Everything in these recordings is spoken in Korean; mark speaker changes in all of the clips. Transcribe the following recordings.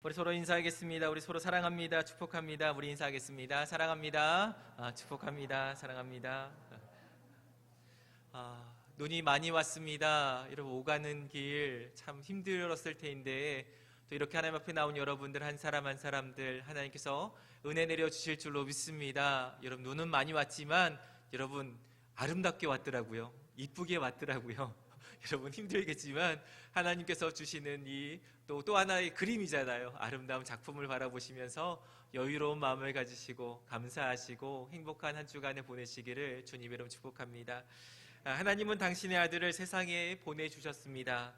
Speaker 1: 우리 서로 인사하겠습니다. 우리 서로 사랑합니다. 축복합니다. 우리 인사하겠습니다. 사랑합니다. 축복합니다. 사랑합니다. 눈이 많이 왔습니다. 여러분, 오가는 길 참 힘들었을 텐데 또 이렇게 하나님 앞에 나온 여러분들 한 사람 한 사람들 하나님께서 은혜 내려 주실 줄로 믿습니다. 여러분, 눈은 많이 왔지만 여러분 아름답게 왔더라고요. 이쁘게 왔더라고요. 여러분 힘들겠지만 하나님께서 주시는 이 또 하나의 그림이잖아요. 아름다운 작품을 바라보시면서 여유로운 마음을 가지시고 감사하시고 행복한 한 주간을 보내시기를 주님 이름 축복합니다. 하나님은 당신의 아들을 세상에 보내주셨습니다.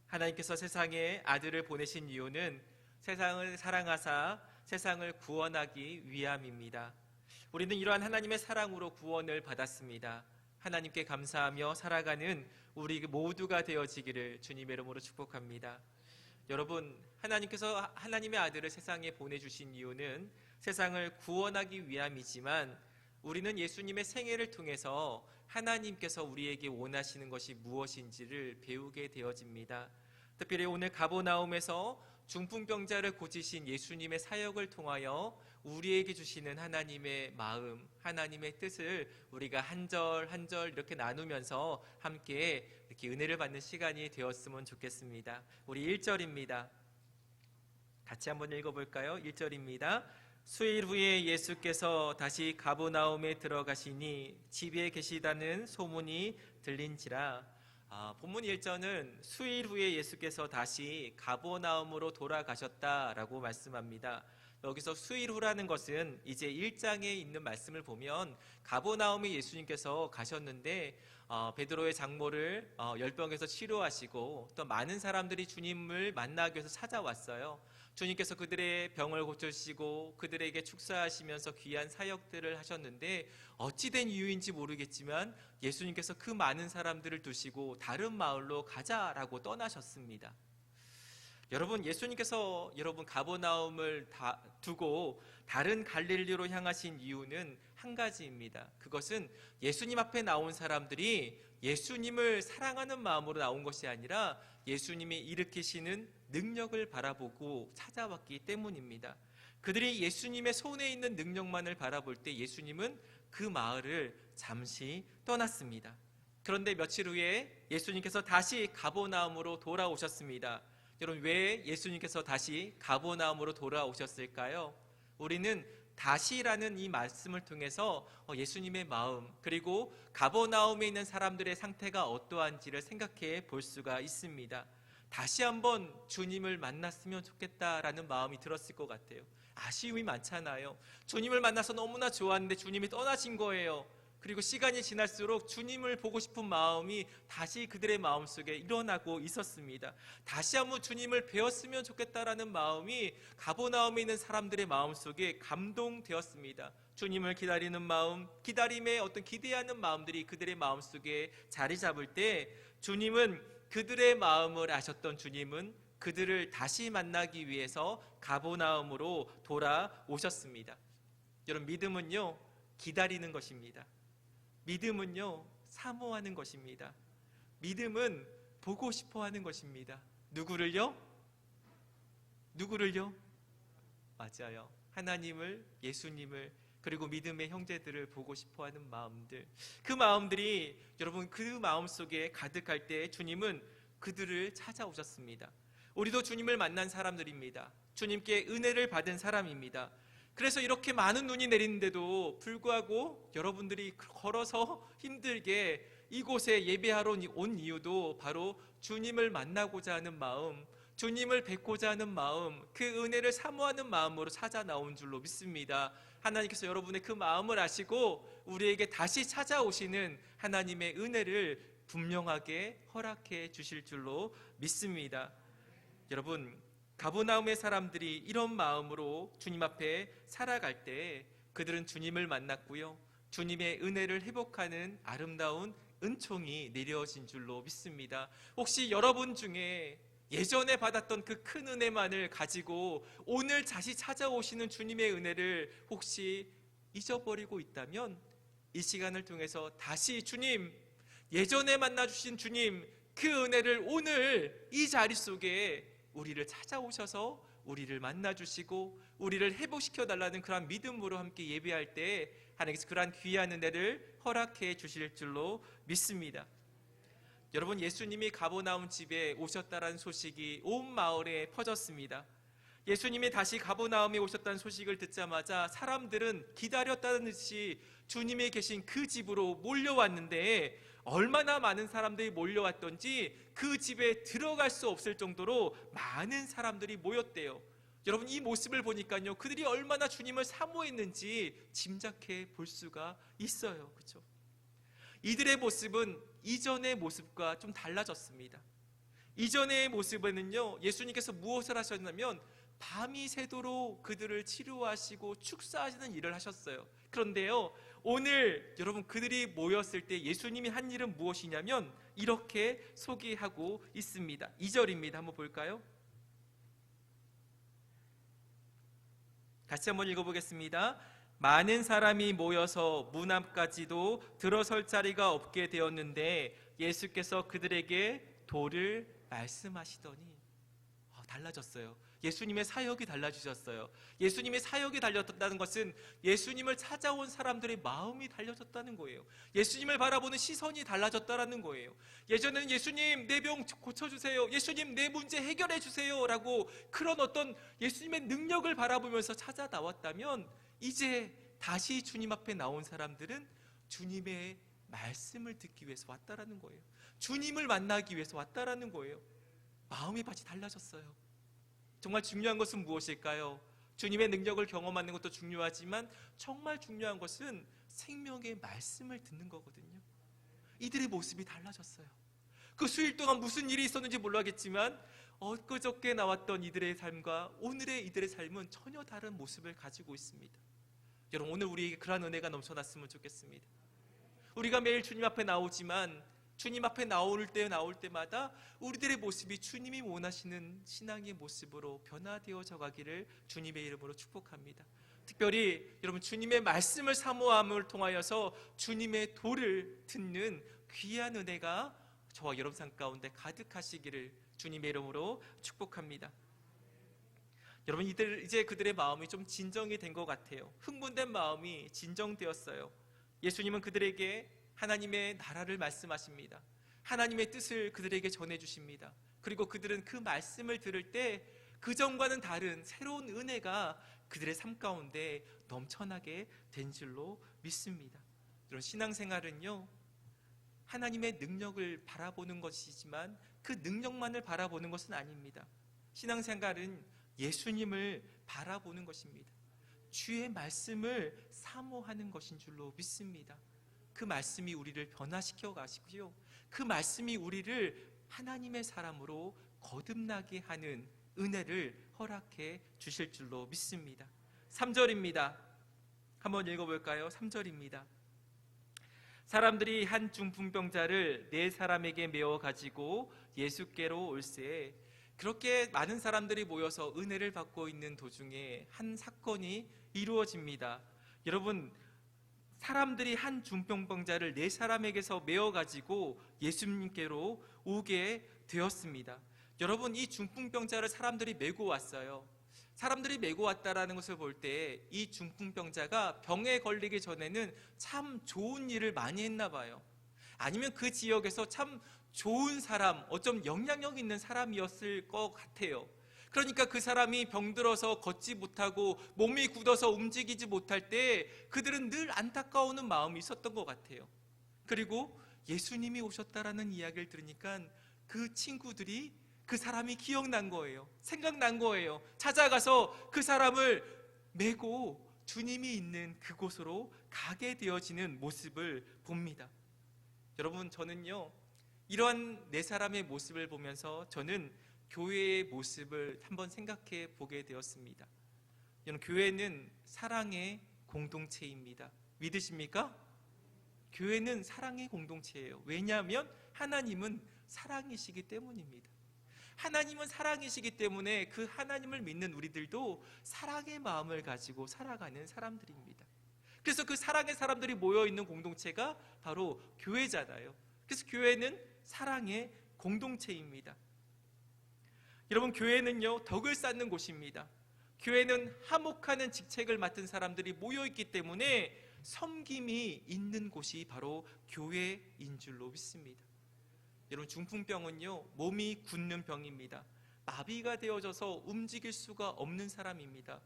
Speaker 1: 하나님께서 세상에 아들을 보내신 이유는 세상을 사랑하사 세상을 구원하기 위함입니다. 우리는 이러한 하나님의 사랑으로 구원을 받았습니다. 하나님께 감사하며 살아가는 우리 모두가 되어지기를 주님의 이름으로 축복합니다. 여러분, 하나님께서 하나님의 아들을 세상에 보내주신 이유는 세상을 구원하기 위함이지만 우리는 예수님의 생애를 통해서 하나님께서 우리에게 원하시는 것이 무엇인지를 배우게 되어집니다. 특별히 오늘 가버나움에서 중풍병자를 고치신 예수님의 사역을 통하여 우리에게 주시는 하나님의 마음, 하나님의 뜻을 우리가 한 절 한 절 이렇게 나누면서 함께 이렇게 은혜를 받는 시간이 되었으면 좋겠습니다. 우리 1절입니다. 같이 한번 읽어볼까요? 1절입니다. 수일 후에 예수께서 다시 가버나움에 들어가시니 집에 계시다는 소문이 들린지라. 본문 1절은 수일 후에 예수께서 다시 가버나움으로 돌아가셨다라고 말씀합니다. 여기서 수일 후라는 것은 이제 1장에 있는 말씀을 보면 가버나움에 예수님께서 가셨는데 베드로의 장모를 열병에서 치료하시고 또 많은 사람들이 주님을 만나기 위해서 찾아왔어요. 주님께서 그들의 병을 고쳐주시고 그들에게 축사하시면서 귀한 사역들을 하셨는데 어찌된 이유인지 모르겠지만 예수님께서 그 많은 사람들을 두시고 다른 마을로 가자라고 떠나셨습니다. 여러분, 예수님께서 가버나움을 두고 다른 갈릴리로 향하신 이유는 한 가지입니다. 그것은 예수님 앞에 나온 사람들이 예수님을 사랑하는 마음으로 나온 것이 아니라 예수님이 일으키시는 능력을 바라보고 찾아왔기 때문입니다. 그들이 예수님의 손에 있는 능력만을 바라볼 때 예수님은 그 마을을 잠시 떠났습니다. 그런데 며칠 후에 예수님께서 다시 가버나움으로 돌아오셨습니다. 여러분, 왜 예수님께서 다시 가버나움으로 돌아오셨을까요? 우리는 다시라는 이 말씀을 통해서 예수님의 마음 그리고 가버나움에 있는 사람들의 상태가 어떠한지를 생각해 볼 수가 있습니다. 다시 한번 주님을 만났으면 좋겠다라는 마음이 들었을 것 같아요. 아쉬움이 많잖아요. 주님을 만나서 너무나 좋았는데 주님이 떠나신 거예요. 그리고 시간이 지날수록 주님을 보고 싶은 마음이 다시 그들의 마음속에 일어나고 있었습니다. 다시 한번 주님을 배웠으면 좋겠다라는 마음이 가버나움에 있는 사람들의 마음속에 감동되었습니다. 주님을 기다리는 마음, 기다림에 어떤 기대하는 마음들이 그들의 마음속에 자리 잡을 때 주님은 그들의 마음을 아셨던 주님은 그들을 다시 만나기 위해서 가버나움으로 돌아오셨습니다. 여러분, 믿음은요, 기다리는 것입니다. 믿음은요, 사모하는 것입니다. 믿음은 보고 싶어 하는 것입니다. 누구를요? 맞아요. 하나님을, 예수님을, 그리고 믿음의 형제들을 보고 싶어 하는 마음들. 그 마음들이 여러분 그 마음속에 가득할 때 주님은 그들을 찾아오셨습니다. 우리도 주님을 만난 사람들입니다. 주님께 은혜를 받은 사람입니다. 그래서 이렇게 많은 눈이 내리는데도 불구하고 여러분들이 걸어서 힘들게 이곳에 예배하러 온 이유도 바로 주님을 만나고자 하는 마음, 주님을 뵙고자 하는 마음, 그 은혜를 사모하는 마음으로 찾아 나온 줄로 믿습니다. 하나님께서 여러분의 그 마음을 아시고 우리에게 다시 찾아오시는 하나님의 은혜를 분명하게 허락해 주실 줄로 믿습니다. 여러분, 가버나움의 사람들이 이런 마음으로 주님 앞에 살아갈 때 그들은 주님을 만났고요, 주님의 은혜를 회복하는 아름다운 은총이 내려진 줄로 믿습니다. 혹시 여러분 중에 예전에 받았던 그 큰 은혜만을 가지고 오늘 다시 찾아오시는 주님의 은혜를 혹시 잊어버리고 있다면 이 시간을 통해서 다시 주님, 예전에 만나주신 주님, 그 은혜를 오늘 이 자리 속에 우리를 찾아오셔서 우리를 만나주시고 우리를 회복시켜 달라는 그런 믿음으로 함께 예배할 때 하나님께서 그러한 귀한 은혜를 허락해 주실 줄로 믿습니다. 여러분, 예수님이 가버나움 집에 오셨다라는 소식이 온 마을에 퍼졌습니다. 예수님이 다시 가버나움에 오셨다는 소식을 듣자마자 사람들은 기다렸다는 듯이 주님이 계신 그 집으로 몰려왔는데, 얼마나 많은 사람들이 몰려왔던지 그 집에 들어갈 수 없을 정도로 많은 사람들이 모였대요. 여러분, 이 모습을 보니까요, 그들이 얼마나 주님을 사모했는지 짐작해 볼 수가 있어요. 그렇죠? 이들의 모습은 이전의 모습과 좀 달라졌습니다. 이전의 모습에는요, 예수님께서 무엇을 하셨냐면 밤이 새도록 그들을 치료하시고 축사하시는 일을 하셨어요. 그런데요, 오늘 여러분, 그들이 모였을 때 예수님이 한 일은 무엇이냐면 이렇게 소개하고 있습니다. 2절입니다. 한번 볼까요? 같이 한번 읽어보겠습니다. 많은 사람이 모여서 문 앞까지도 들어설 자리가 없게 되었는데 예수께서 그들에게 도를 말씀하시더니 달라졌어요. 예수님의 사역이 달라지셨어요. 예수님의 사역이 달라졌다는 것은 예수님을 찾아온 사람들의 마음이 달라졌다는 거예요. 예수님을 바라보는 시선이 달라졌다는 거예요. 예전에는 예수님 내 병 고쳐주세요, 예수님 내 문제 해결해 주세요 라고 그런 어떤 예수님의 능력을 바라보면서 찾아 나왔다면, 이제 다시 주님 앞에 나온 사람들은 주님의 말씀을 듣기 위해서 왔다라는 거예요. 주님을 만나기 위해서 왔다라는 거예요. 마음이 같이 달라졌어요. 정말 중요한 것은 무엇일까요? 주님의 능력을 경험하는 것도 중요하지만 정말 중요한 것은 생명의 말씀을 듣는 거거든요. 이들의 모습이 달라졌어요. 그 수일 동안 무슨 일이 있었는지 몰라겠지만 엊그저께 나왔던 이들의 삶과 오늘의 이들의 삶은 전혀 다른 모습을 가지고 있습니다. 여러분, 오늘 우리에게 그러한 은혜가 넘쳐났으면 좋겠습니다. 우리가 매일 주님 앞에 나오지만 주님 앞에 나올 때마다 우리들의 모습이 주님이 원하시는 신앙의 모습으로 변화되어져 가기를 주님의 이름으로 축복합니다. 특별히 여러분, 주님의 말씀을 사모함을 통하여서 주님의 도를 듣는 귀한 은혜가 저와 여러분 삶 가운데 가득하시기를 주님의 이름으로 축복합니다. 여러분, 이제 그들의 마음이 좀 진정이 된 것 같아요. 흥분된 마음이 진정되었어요. 예수님은 그들에게 하나님의 나라를 말씀하십니다. 하나님의 뜻을 그들에게 전해주십니다. 그리고 그들은 그 말씀을 들을 때 그전과는 다른 새로운 은혜가 그들의 삶 가운데 넘쳐나게 된 줄로 믿습니다. 이런 신앙생활은요, 하나님의 능력을 바라보는 것이지만 그 능력만을 바라보는 것은 아닙니다. 신앙생활은 예수님을 바라보는 것입니다. 주의 말씀을 사모하는 것인 줄로 믿습니다. 그 말씀이 우리를 변화시켜 가시고요, 그 말씀이 우리를 하나님의 사람으로 거듭나게 하는 은혜를 허락해 주실 줄로 믿습니다. 3절입니다. 한번 읽어볼까요? 3절입니다. 사람들이 한 중풍병자를 네 사람에게 메어 가지고 예수께로 올세. 그렇게 많은 사람들이 모여서 은혜를 받고 있는 도중에 한 사건이 이루어집니다. 여러분, 사람들이 한 중풍병자를 네 사람에게서 메어 가지고 예수님께로 오게 되었습니다. 여러분, 이 중풍병자를 사람들이 메고 왔어요. 사람들이 메고 왔다라는 것을 볼 때 이 중풍병자가 병에 걸리기 전에는 참 좋은 일을 많이 했나 봐요. 아니면 그 지역에서 참 좋은 사람, 어쩜 영향력 있는 사람이었을 것 같아요. 그러니까 그 사람이 병들어서 걷지 못하고 몸이 굳어서 움직이지 못할 때 그들은 늘 안타까워하는 마음이 있었던 것 같아요. 그리고 예수님이 오셨다라는 이야기를 들으니까 그 친구들이 그 사람이 기억난 거예요. 생각난 거예요. 찾아가서 그 사람을 메고 주님이 있는 그곳으로 가게 되어지는 모습을 봅니다. 여러분, 저는요, 이러한 네 사람의 모습을 보면서 저는 교회의 모습을 한번 생각해 보게 되었습니다. 여러분, 교회는 사랑의 공동체입니다. 믿으십니까? 교회는 사랑의 공동체예요. 왜냐하면 하나님은 사랑이시기 때문입니다. 하나님은 사랑이시기 때문에 그 하나님을 믿는 우리들도 사랑의 마음을 가지고 살아가는 사람들입니다. 그래서 그 사랑의 사람들이 모여있는 공동체가 바로 교회잖아요. 그래서 교회는 사랑의 공동체입니다. 여러분, 교회는요, 덕을 쌓는 곳입니다. 교회는 화목하는 직책을 맡은 사람들이 모여있기 때문에 섬김이 있는 곳이 바로 교회인 줄로 믿습니다. 여러분, 중풍병은요, 몸이 굳는 병입니다. 마비가 되어져서 움직일 수가 없는 사람입니다.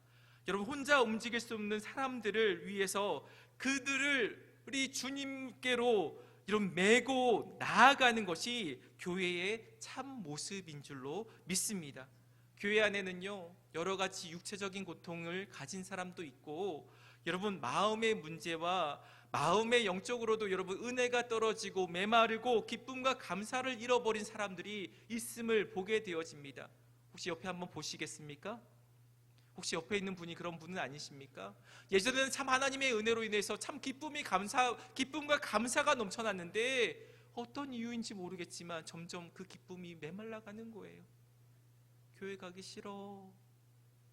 Speaker 1: 여러분, 혼자 움직일 수 없는 사람들을 위해서 그들을 우리 주님께로 이런 메고 나아가는 것이 교회의 참 모습인 줄로 믿습니다. 교회 안에는요, 여러 가지 육체적인 고통을 가진 사람도 있고, 여러분, 마음의 문제와 마음의 영적으로도 여러분 은혜가 떨어지고 메마르고 기쁨과 감사를 잃어버린 사람들이 있음을 보게 되어집니다. 혹시 옆에 한번 보시겠습니까? 혹시 옆에 있는 분이 그런 분은 아니십니까? 예전에는 참 하나님의 은혜로 인해서 참 기쁨과 감사가 넘쳐났는데 어떤 이유인지 모르겠지만 점점 그 기쁨이 메말라가는 거예요. 교회 가기 싫어,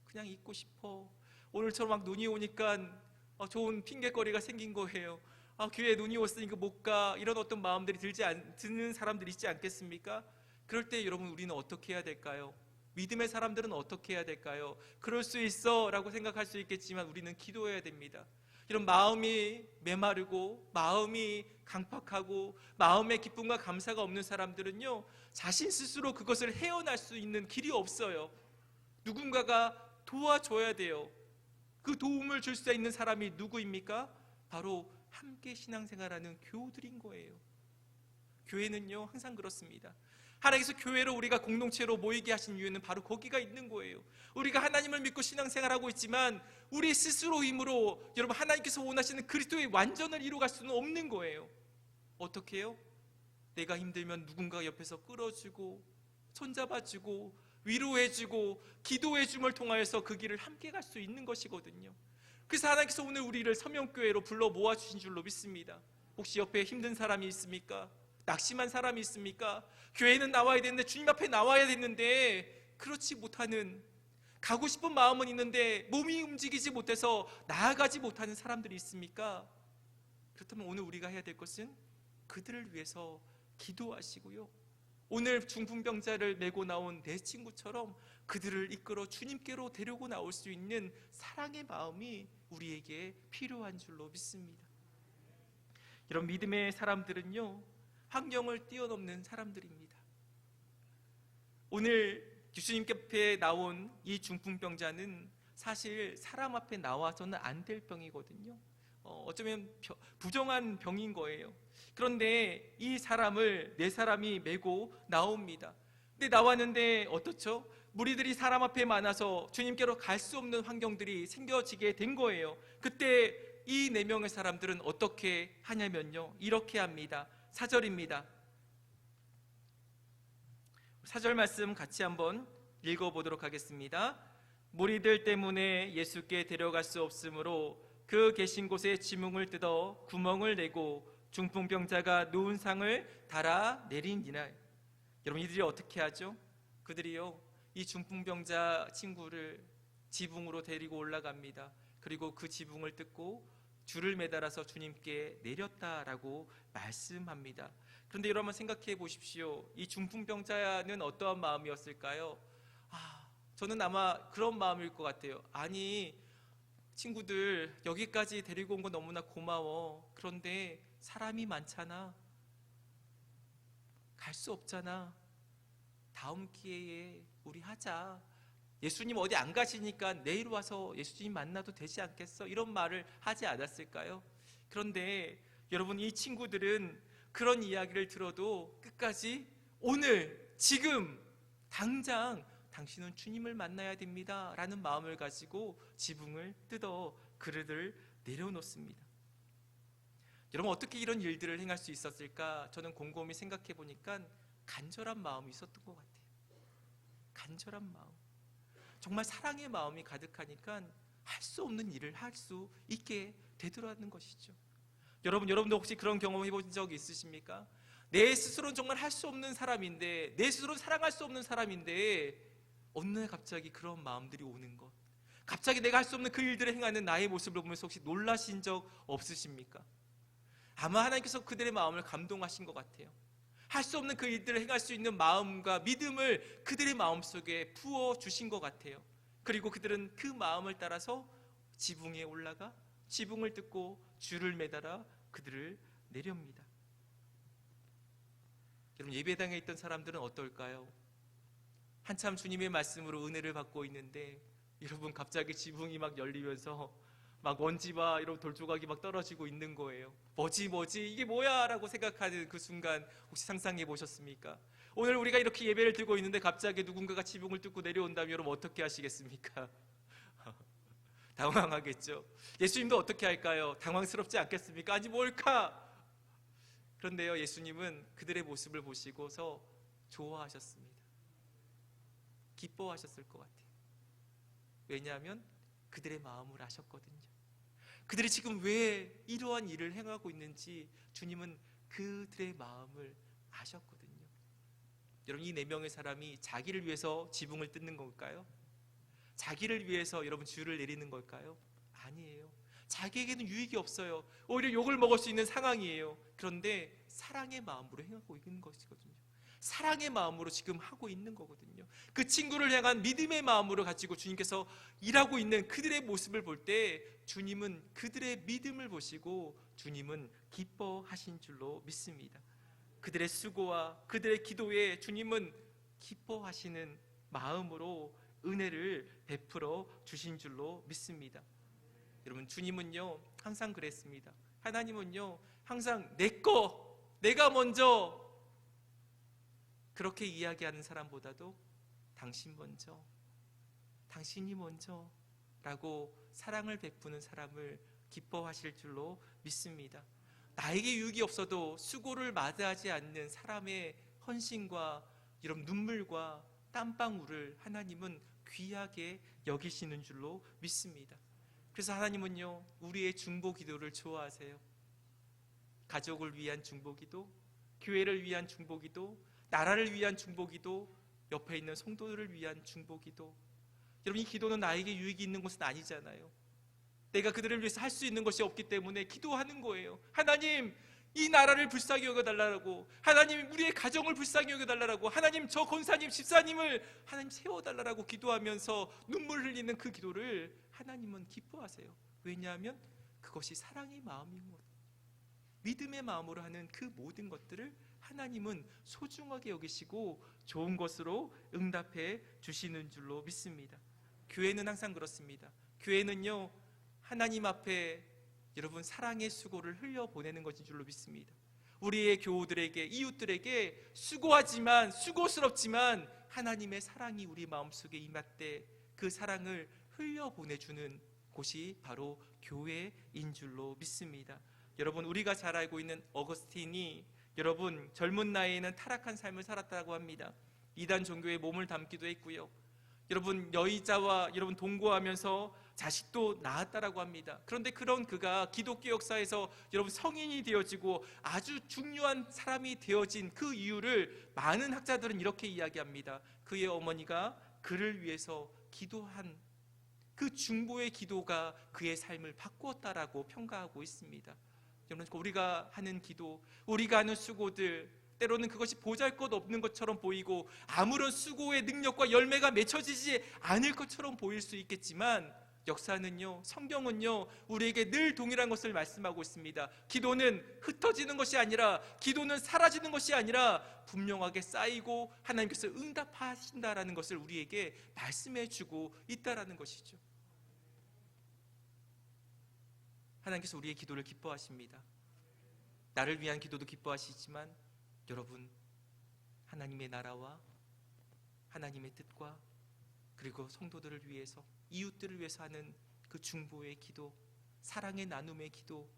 Speaker 1: 그냥 있고 싶어. 오늘처럼 막 눈이 오니까 좋은 핑계거리가 생긴 거예요. 교회에 눈이 왔으니까 못 가. 이런 어떤 마음들이 드는 사람들이 있지 않겠습니까? 그럴 때 여러분, 우리는 어떻게 해야 될까요? 믿음의 사람들은 어떻게 해야 될까요? 그럴 수 있어 라고 생각할 수 있겠지만 우리는 기도해야 됩니다. 이런 마음이 메마르고 마음이 강팍하고 마음의 기쁨과 감사가 없는 사람들은요, 자신 스스로 그것을 헤어날 수 있는 길이 없어요. 누군가가 도와줘야 돼요. 그 도움을 줄 수 있는 사람이 누구입니까? 바로 함께 신앙생활하는 교우들인 거예요. 교회는요, 항상 그렇습니다. 하나님께서 교회로 우리가 공동체로 모이게 하신 이유는 바로 거기가 있는 거예요. 우리가 하나님을 믿고 신앙생활하고 있지만 우리 스스로 힘으로 여러분 하나님께서 원하시는 그리스도의 완전을 이루어갈 수는 없는 거예요. 어떻게 해요? 내가 힘들면 누군가 옆에서 끌어주고 손잡아주고 위로해주고 기도해줌을 통하여서 그 길을 함께 갈 수 있는 것이거든요. 그래서 하나님께서 오늘 우리를 서명교회로 불러 모아주신 줄로 믿습니다. 혹시 옆에 힘든 사람이 있습니까? 낙심한 사람이 있습니까? 교회는 나와야 되는데, 주님 앞에 나와야 되는데 그렇지 못하는, 가고 싶은 마음은 있는데 몸이 움직이지 못해서 나아가지 못하는 사람들이 있습니까? 그렇다면 오늘 우리가 해야 될 것은 그들을 위해서 기도하시고요, 오늘 중풍병자를 메고 나온 내 친구처럼 그들을 이끌어 주님께로 데리고 나올 수 있는 사랑의 마음이 우리에게 필요한 줄로 믿습니다. 이런 믿음의 사람들은요, 환경을 뛰어넘는 사람들입니다. 오늘 예수님 앞에 나온 이 중풍병자는 사실 사람 앞에 나와서는 안 될 병이거든요. 어쩌면 부정한 병인 거예요. 그런데 이 사람을 네 사람이 메고 나옵니다. 근데 나왔는데 어떻죠? 무리들이 사람 앞에 많아서 주님께로 갈 수 없는 환경들이 생겨지게 된 거예요. 그때 이 네 명의 사람들은 어떻게 하냐면요, 이렇게 합니다. 4절입니다. 4절 말씀 같이 한번 읽어보도록 하겠습니다. 무리들 때문에 예수께 데려갈 수 없으므로 그 계신 곳에 지붕을 뜯어 구멍을 내고 중풍병자가 누운 상을 달아 내리니라. 여러분, 이들이 어떻게 하죠? 그들이요, 이 중풍병자 친구를 지붕으로 데리고 올라갑니다. 그리고 그 지붕을 뜯고 줄을 매달아서 주님께 내렸다라고 말씀합니다. 그런데 여러분 생각해 보십시오. 이 중풍병자는 어떠한 마음이었을까요? 저는 아마 그런 마음일 것 같아요. 아니, 친구들 여기까지 데리고 온 거 너무나 고마워. 그런데 사람이 많잖아. 갈 수 없잖아. 다음 기회에 우리 하자. 예수님 어디 안 가시니까 내일 와서 예수님 만나도 되지 않겠어? 이런 말을 하지 않았을까요? 그런데 여러분, 이 친구들은 그런 이야기를 들어도 끝까지 오늘 지금 당장 당신은 주님을 만나야 됩니다 라는 마음을 가지고 지붕을 뜯어 그들을 내려놓습니다. 여러분, 어떻게 이런 일들을 행할 수 있었을까? 저는 곰곰이 생각해 보니까 간절한 마음이 있었던 것 같아요. 간절한 마음, 정말 사랑의 마음이 가득하니까 할 수 없는 일을 할 수 있게 되더라는 것이죠. 여러분도 혹시 그런 경험 해본 적 있으십니까? 내 스스로는 정말 할 수 없는 사람인데, 내 스스로는 사랑할 수 없는 사람인데 어느 날 갑자기 그런 마음들이 오는 것, 갑자기 내가 할 수 없는 그 일들을 행하는 나의 모습을 보면서 혹시 놀라신 적 없으십니까? 아마 하나님께서 그들의 마음을 감동하신 것 같아요. 할 수 없는 그 일들을 행할 수 있는 마음과 믿음을 그들의 마음속에 부어주신 것 같아요. 그리고 그들은 그 마음을 따라서 지붕에 올라가 지붕을 뜯고 줄을 매달아 그들을 내려옵니다. 여러분, 예배당에 있던 사람들은 어떨까요? 한참 주님의 말씀으로 은혜를 받고 있는데 여러분, 갑자기 지붕이 막 열리면서 막 먼지와 이런 돌조각이 막 떨어지고 있는 거예요. 뭐지 이게 뭐야 라고 생각하는 그 순간 혹시 상상해 보셨습니까? 오늘 우리가 이렇게 예배를 드리고 있는데 갑자기 누군가가 지붕을 뚫고 내려온다면 여러분 어떻게 하시겠습니까? 당황하겠죠. 예수님도 어떻게 할까요? 당황스럽지 않겠습니까? 아니 뭘까? 그런데요, 예수님은 그들의 모습을 보시고서 좋아하셨습니다. 기뻐하셨을 것 같아요. 왜냐하면 그들의 마음을 아셨거든요. 그들이 지금 왜 이러한 일을 행하고 있는지 주님은 그들의 마음을 아셨거든요. 여러분, 이 4명의 사람이 자기를 위해서 지붕을 뜯는 걸까요? 자기를 위해서 여러분 줄을 내리는 걸까요? 아니에요. 자기에게는 유익이 없어요. 오히려 욕을 먹을 수 있는 상황이에요. 그런데 사랑의 마음으로 행하고 있는 것이거든요. 사랑의 마음으로 지금 하고 있는 거거든요. 그 친구를 향한 믿음의 마음으로 가지고 주님께서 일하고 있는 그들의 모습을 볼 때 주님은 그들의 믿음을 보시고 주님은 기뻐하신 줄로 믿습니다. 그들의 수고와 그들의 기도에 주님은 기뻐하시는 마음으로 은혜를 베풀어 주신 줄로 믿습니다. 여러분, 주님은요 항상 그랬습니다. 하나님은요 항상 내가 먼저, 그렇게 이야기하는 사람보다도 당신 먼저, 당신이 먼저 라고 사랑을 베푸는 사람을 기뻐하실 줄로 믿습니다. 나에게 유익이 없어도 수고를 마다하지 않는 사람의 헌신과 이런 눈물과 땀방울을 하나님은 귀하게 여기시는 줄로 믿습니다. 그래서 하나님은요 우리의 중보 기도를 좋아하세요. 가족을 위한 중보 기도, 교회를 위한 중보 기도, 나라를 위한 중보 기도, 옆에 있는 성도들을 위한 중보 기도. 여러분, 이 기도는 나에게 유익이 있는 것은 아니잖아요. 내가 그들을 위해서 할 수 있는 것이 없기 때문에 기도하는 거예요. 하나님, 이 나라를 불쌍히 여겨달라고, 하나님 우리의 가정을 불쌍히 여겨달라고, 하나님 저 권사님 집사님을 하나님 세워달라고 기도하면서 눈물 흘리는 그 기도를 하나님은 기뻐하세요. 왜냐하면 그것이 사랑의 마음인 거예요. 믿음의 마음으로 하는 그 모든 것들을 하나님은 소중하게 여기시고 좋은 것으로 응답해 주시는 줄로 믿습니다. 교회는 항상 그렇습니다. 교회는요 하나님 앞에 여러분 사랑의 수고를 흘려보내는 것인 줄로 믿습니다. 우리의 교우들에게, 이웃들에게 수고하지만, 수고스럽지만 하나님의 사랑이 우리 마음속에 임할 때 그 사랑을 흘려보내주는 곳이 바로 교회인 줄로 믿습니다. 여러분, 우리가 잘 알고 있는 어거스틴이 여러분 젊은 나이에는 타락한 삶을 살았다고 합니다. 이단 종교에 몸을 담기도 했고요. 여러분, 여의자와 여러분 동거하면서 자식도 낳았다라고 합니다. 그런데 그런 그가 기독교 역사에서 여러분 성인이 되어지고 아주 중요한 사람이 되어진 그 이유를 많은 학자들은 이렇게 이야기합니다. 그의 어머니가 그를 위해서 기도한 그 중보의 기도가 그의 삶을 바꾸었다라고 평가하고 있습니다. 여러분, 우리가 하는 기도, 우리가 하는 수고들, 때로는 그것이 보잘것없는 것처럼 보이고 아무런 수고의 능력과 열매가 맺혀지지 않을 것처럼 보일 수 있겠지만 역사는요, 성경은요 우리에게 늘 동일한 것을 말씀하고 있습니다. 기도는 흩어지는 것이 아니라, 기도는 사라지는 것이 아니라 분명하게 쌓이고 하나님께서 응답하신다라는 것을 우리에게 말씀해 주고 있다라는 것이죠. 하나님께서 우리의 기도를 기뻐하십니다. 나를 위한 기도도 기뻐하시지만 여러분, 하나님의 나라와 하나님의 뜻과 그리고 성도들을 위해서, 이웃들을 위해서 하는 그 중보의 기도, 사랑의 나눔의 기도,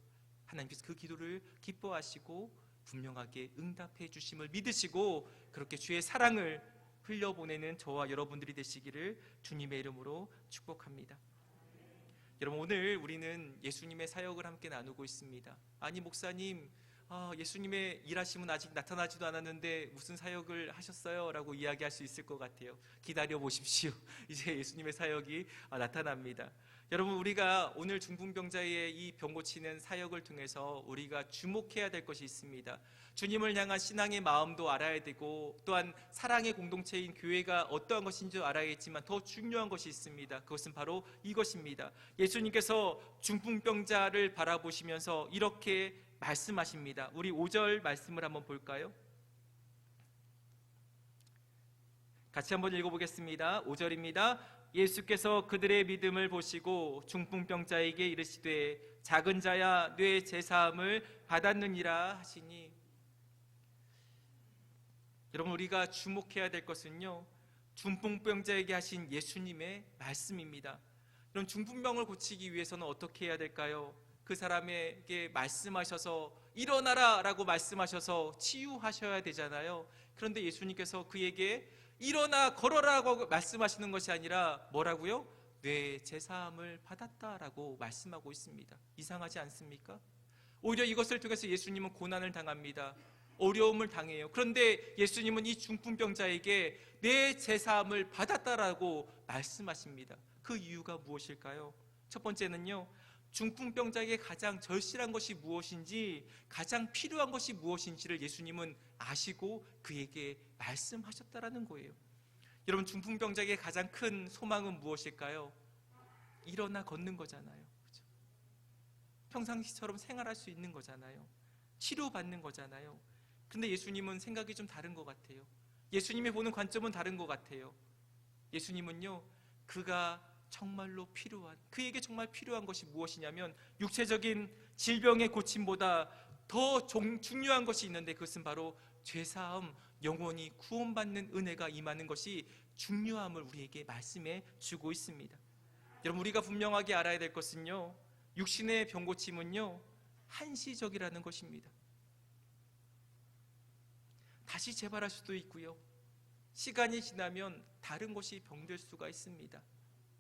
Speaker 1: 하나님께서 그 기도를 기뻐하시고 분명하게 응답해 주심을 믿으시고 그렇게 주의 사랑을 흘려보내는 저와 여러분들이 되시기를 주님의 이름으로 축복합니다. 여러분, 오늘 우리는 예수님의 사역을 함께 나누고 있습니다. 아니 목사님, 예수님의 일하심은 아직 나타나지도 않았는데 무슨 사역을 하셨어요? 라고 이야기할 수 있을 것 같아요. 기다려 보십시오. 이제 예수님의 사역이 나타납니다. 여러분, 우리가 오늘 중풍병자의 이 병 고치는 사역을 통해서 우리가 주목해야 될 것이 있습니다. 주님을 향한 신앙의 마음도 알아야 되고, 또한 사랑의 공동체인 교회가 어떠한 것인지 알아야겠지만 더 중요한 것이 있습니다. 그것은 바로 이것입니다. 예수님께서 중풍병자를 바라보시면서 이렇게 말씀하십니다. 우리 5절 말씀을 한번 볼까요? 같이 한번 읽어보겠습니다. 5절입니다. 예수께서 그들의 믿음을 보시고 중풍병자에게 이르시되 작은 자야 뇌 제사함을 받았느니라 하시니, 여러분, 우리가 주목해야 될 것은요, 중풍병자에게 하신 예수님의 말씀입니다. 이런 중풍병을 고치기 위해서는 어떻게 해야 될까요? 그 사람에게 말씀하셔서 일어나라 라고 말씀하셔서 치유하셔야 되잖아요. 그런데 예수님께서 그에게 일어나 걸어라고 말씀하시는 것이 아니라 뭐라고요? 뇌 제사함을 받았다라고 말씀하고 있습니다. 이상하지 않습니까? 오히려 이것을 통해서 예수님은 고난을 당합니다. 어려움을 당해요. 그런데 예수님은 이 중풍병자에게 내 제사함을 받았다라고 말씀하십니다. 그 이유가 무엇일까요? 첫 번째는요, 중풍병자에게 가장 절실한 것이 무엇인지, 가장 필요한 것이 무엇인지를 예수님은 아시고 그에게 말씀하셨다라는 거예요. 여러분, 중풍병자에게 가장 큰 소망은 무엇일까요? 일어나 걷는 거잖아요. 그렇죠? 평상시처럼 생활할 수 있는 거잖아요. 치료받는 거잖아요. 근데 예수님은 생각이 좀 다른 것 같아요. 예수님이 보는 관점은 다른 것 같아요. 예수님은요, 그가 정말로 필요한, 그에게 정말 필요한 것이 무엇이냐면 육체적인 질병의 고침보다 더 중요한 것이 있는데, 그것은 바로 죄사함, 영원히 구원받는 은혜가 임하는 것이 중요함을 우리에게 말씀해 주고 있습니다. 여러분, 우리가 분명하게 알아야 될 것은요, 육신의 병 고침은요 한시적이라는 것입니다. 다시 재발할 수도 있고요, 시간이 지나면 다른 것이 병들 수가 있습니다.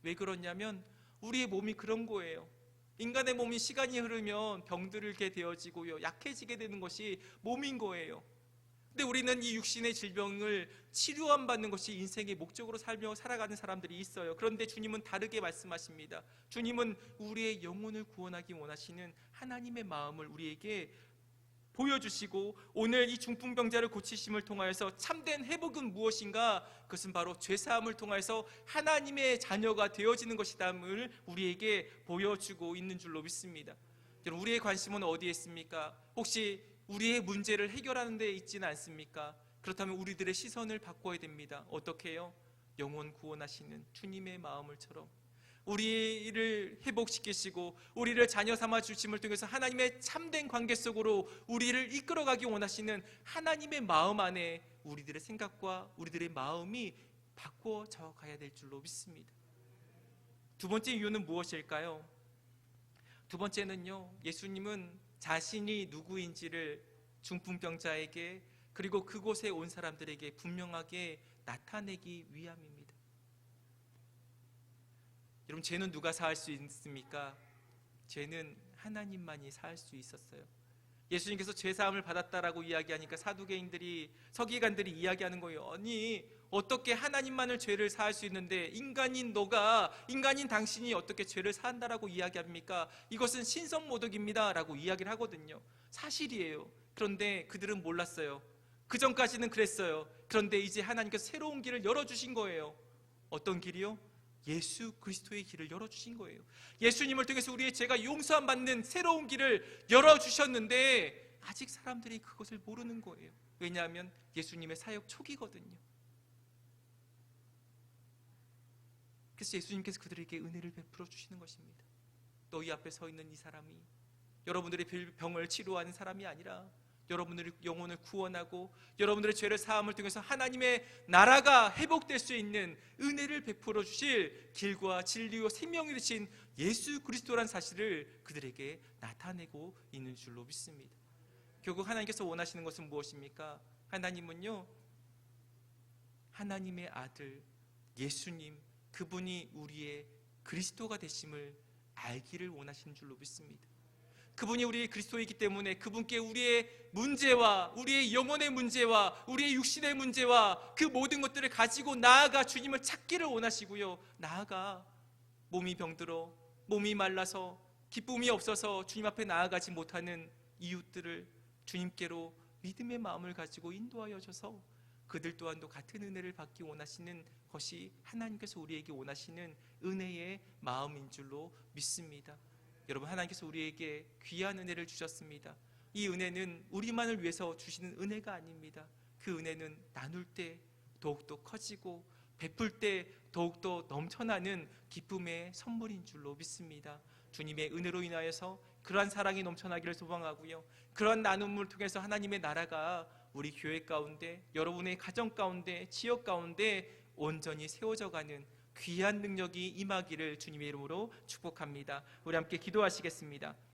Speaker 1: 왜 그러냐면 우리의 몸이 그런 거예요. 인간의 몸이 시간이 흐르면 병들게 되어지고요, 약해지게 되는 것이 몸인 거예요. 근데 우리는 이 육신의 질병을 치료함 받는 것이 인생의 목적으로 살며 살아가는 사람들이 있어요. 그런데 주님은 다르게 말씀하십니다. 주님은 우리의 영혼을 구원하기 원하시는 하나님의 마음을 우리에게 보여주시고, 오늘 이 중풍병자를 고치심을 통하여서 참된 회복은 무엇인가? 그것은 바로 죄사함을 통하여서 하나님의 자녀가 되어지는 것이다를 우리에게 보여주고 있는 줄로 믿습니다. 여러분, 우리의 관심은 어디에 있습니까? 혹시 우리의 문제를 해결하는 데 있지는 않습니까? 그렇다면 우리들의 시선을 바꿔야 됩니다. 어떻게 해요? 영혼 구원하시는 주님의 마음을처럼 우리를 회복시키시고 우리를 자녀 삼아 주심을 통해서 하나님의 참된 관계 속으로 우리를 이끌어가기 원하시는 하나님의 마음 안에 우리들의 생각과 우리들의 마음이 바꿔져 가야 될 줄로 믿습니다. 두 번째 이유는 무엇일까요? 두 번째는요, 예수님은 자신이 누구인지를 중풍병자에게, 그리고 그곳에 온 사람들에게 분명하게 나타내기 위함입니다. 여러분, 죄는 누가 사할 수 있습니까? 죄는 하나님만이 사할 수 있었어요. 예수님께서 죄사함을 받았다라고 이야기하니까 사두개인들이, 서기관들이 이야기하는 거예요. 아니, 어떻게 하나님만을 죄를 사할 수 있는데 인간인 너가, 인간인 당신이 어떻게 죄를 사한다라고 이야기합니까? 이것은 신성모독입니다 라고 이야기를 하거든요. 사실이에요. 그런데 그들은 몰랐어요. 그 전까지는 그랬어요. 그런데 이제 하나님께서 새로운 길을 열어주신 거예요. 어떤 길이요? 예수 그리스도의 길을 열어주신 거예요. 예수님을 통해서 우리의 죄가 용서함 받는 새로운 길을 열어주셨는데 아직 사람들이 그것을 모르는 거예요. 왜냐하면 예수님의 사역 초기거든요. 그래서 예수님께서 그들에게 은혜를 베풀어 주시는 것입니다. 너희 앞에 서 있는 이 사람이 여러분들의 병을 치료하는 사람이 아니라 여러분들의 영혼을 구원하고 여러분들의 죄를 사함을 통해서 하나님의 나라가 회복될 수 있는 은혜를 베풀어 주실 길과 진리와 생명이 되신 예수 그리스도란 사실을 그들에게 나타내고 있는 줄로 믿습니다. 결국 하나님께서 원하시는 것은 무엇입니까? 하나님은요, 하나님의 아들 예수님, 그분이 우리의 그리스도가 되심을 알기를 원하시는 줄로 믿습니다. 그분이 우리의 그리스도이기 때문에 그분께 우리의 문제와 우리의 영혼의 문제와 우리의 육신의 문제와 그 모든 것들을 가지고 나아가 주님을 찾기를 원하시고요, 나아가 몸이 병들어 몸이 말라서 기쁨이 없어서 주님 앞에 나아가지 못하는 이웃들을 주님께로 믿음의 마음을 가지고 인도하여 줘서 그들 또한도 같은 은혜를 받기 원하시는 것이 하나님께서 우리에게 원하시는 은혜의 마음인 줄로 믿습니다. 여러분, 하나님께서 우리에게 귀한 은혜를 주셨습니다. 이 은혜는 우리만을 위해서 주시는 은혜가 아닙니다. 그 은혜는 나눌 때 더욱더 커지고 베풀 때 더욱더 넘쳐나는 기쁨의 선물인 줄로 믿습니다. 주님의 은혜로 인하여서 그러한 사랑이 넘쳐나기를 소망하고요, 그러한 나눔을 통해서 하나님의 나라가 우리 교회 가운데, 여러분의 가정 가운데, 지역 가운데 온전히 세워져가는 귀한 능력이 임하기를 주님의 이름으로 축복합니다. 우리 함께 기도하시겠습니다.